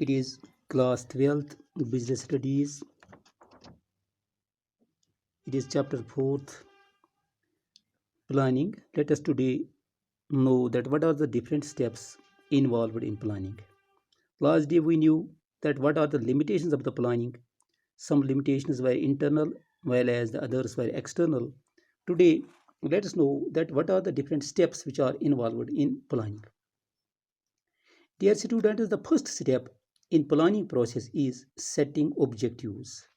It is class 12th business studies. It is chapter 4th planning. Let us today know that what are the different steps involved in planning. Last day we knew that what are the limitations of the planning. Some limitations were internal while as the others were external. Today let us know that what are the different steps which are involved in planning. Dear students, the first step in planning process is setting objectives.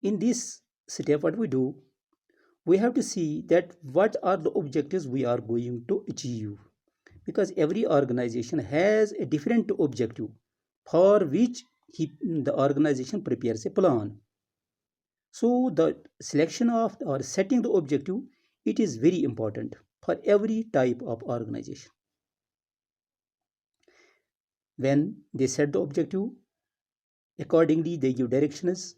In this step, what we do, we have to see that what are the objectives we are going to achieve, because every organization has a different objective for which the organization prepares a plan. So the selection of or setting the objective, it is very important for every type of organization. When they set the objective, accordingly they give directions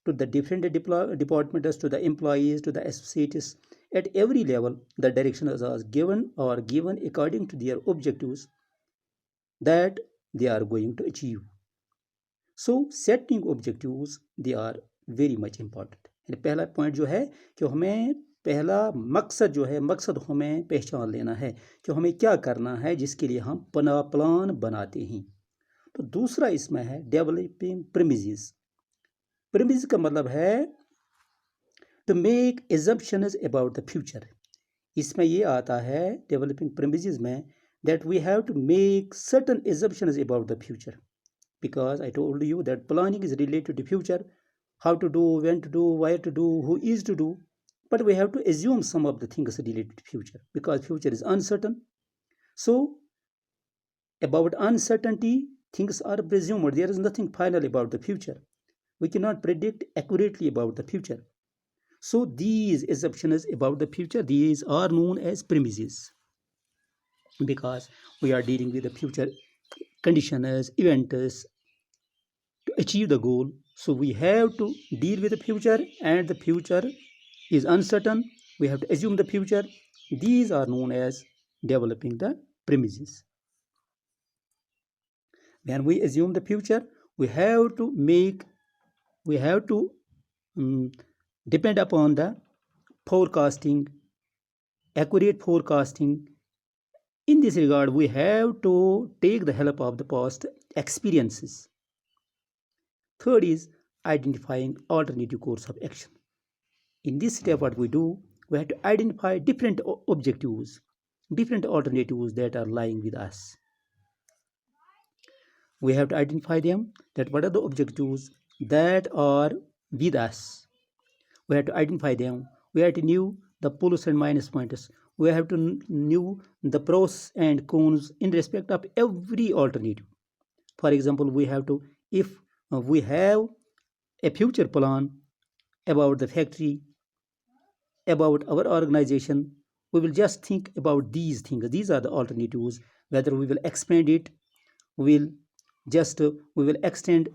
to the different departments, to the employees, to the associates. At every level, the directions are given according to their objectives that they are going to achieve. So setting objectives, they are very much important. पहला point जो है कि हमें पहला मकसद जो है, मकसद हमें पहचान लेना है कि हमें क्या करना है, जिसके लिए हम प्लान बनाते हैं. तो दूसरा इसमें है डेवलपिंग प्रीमिसेस. प्रीमिस का मतलब है to make assumptions about the future. इसमें ये आता है डेवलपिंग प्रीमिसेस में that we have to make certain assumptions about the future, because I told you that planning is related to future, how to do, when to do, where to do, who is to do. But we have to assume some of the things related to future, because future is uncertain. So about uncertainty, things are presumed. There is nothing final about the future. We cannot predict accurately about the future. So these assumptions about the future, these are known as premises, because we are dealing with the future conditions, events to achieve the goal. So we have to deal with the future, and the future is uncertain. We have to assume the future. These are known as developing the premises. When we assume the future, we have to depend upon the forecasting, accurate forecasting. In this regard, we have to take the help of the past experiences. Third is identifying alternative course of action. In this step, what we do, we have to identify different objectives, different alternatives that are lying with us. We have to identify them, that what are the objectives that are with us. We have to identify them. We have to know the plus and minus points. We have to know the pros and cons in respect of every alternative. For example, we have to, if we have a future plan about the factory, about our organization, we will just think about these things. These are the alternatives. Whether we will expand it, we will extend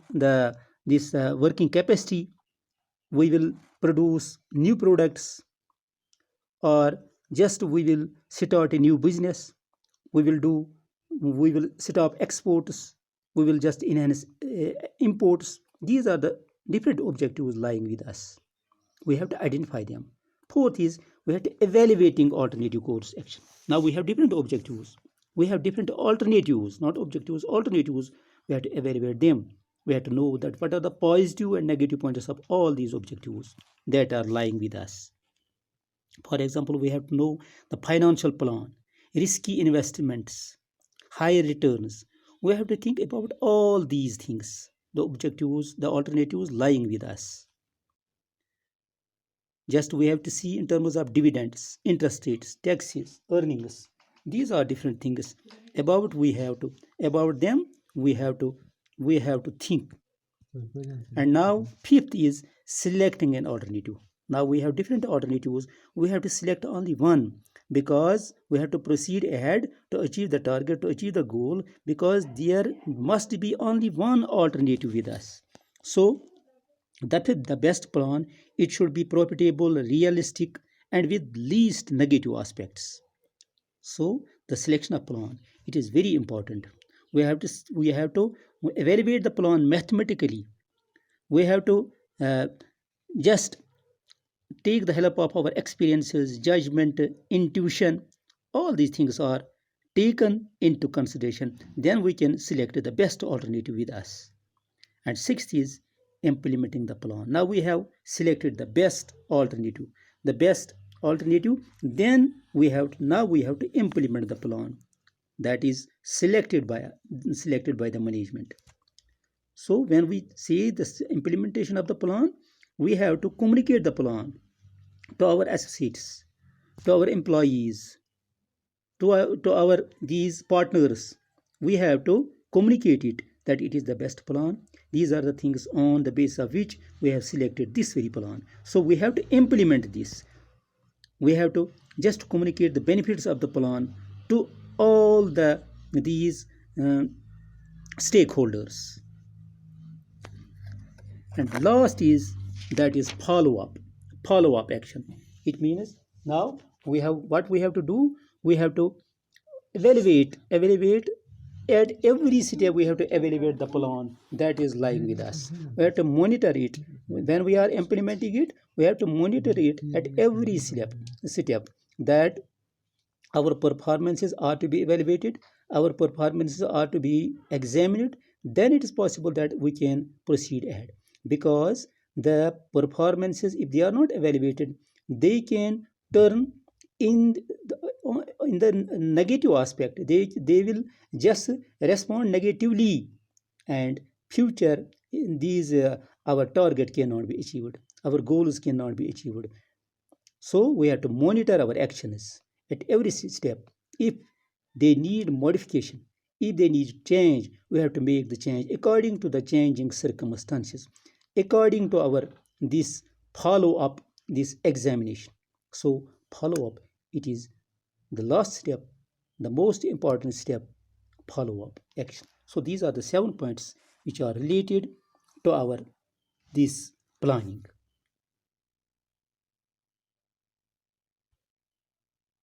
this working capacity, we will produce new products, or just we will start a new business, we will stop exports, we will just enhance imports. These are the different objectives lying with us. We have to identify them. Fourth is we have to evaluating alternative course action. Now we have different objectives, we have different alternatives, not objectives, alternatives. We have to evaluate them. We have to know that what are the positive and negative points of all these objectives that are lying with us. For example, we have to know the financial plan, risky investments, higher returns. We have to think about all these things, the objectives, the alternatives lying with us. Just we have to see in terms of dividends, interest rates, taxes, earnings. These are different things about them we have to think. And now fifth is selecting an alternative. Now we have different alternatives. We have to select only one, because we have to proceed ahead to achieve the target, to achieve the goal, because there must be only one alternative with us. So that is the best plan. It should be profitable, realistic, and with least negative aspects. So the selection of plan, it is very important. we have to evaluate the plan mathematically. We have to just take the help of our experiences, judgment, intuition. All these things are taken into consideration. Then we can select the best alternative with us. And sixth is implementing the plan. Now we have selected the best alternative. The best alternative. Then now we have to implement the plan that is selected by the management. So when we see this implementation of the plan, we have to communicate the plan to our associates, to our employees, to our these partners. We have to communicate it that it is the best plan. These are the things on the basis of which we have selected this very plan. So we have to implement this. We have to just communicate the benefits of the plan to all these stakeholders. And last is that is follow up action. It means now we have to do. We have to evaluate at every step. We have to evaluate the plan that is lying with us. We have to monitor it when we are implementing it. We have to monitor it at every step that our performances are to be evaluated, our performances are to be examined. Then it is possible that we can proceed ahead, because the performances, if they are not evaluated, they can turn in the negative aspect. They will just respond negatively, and future these our target cannot be achieved, our goals cannot be achieved. So we have to monitor our actions at every step. If they need modification, if they need change, we have to make the change according to the changing circumstances, according to our this follow up, this examination. So follow up, it is the last step, the most important step, follow up action. So these are the 7 points which are related to our this planning.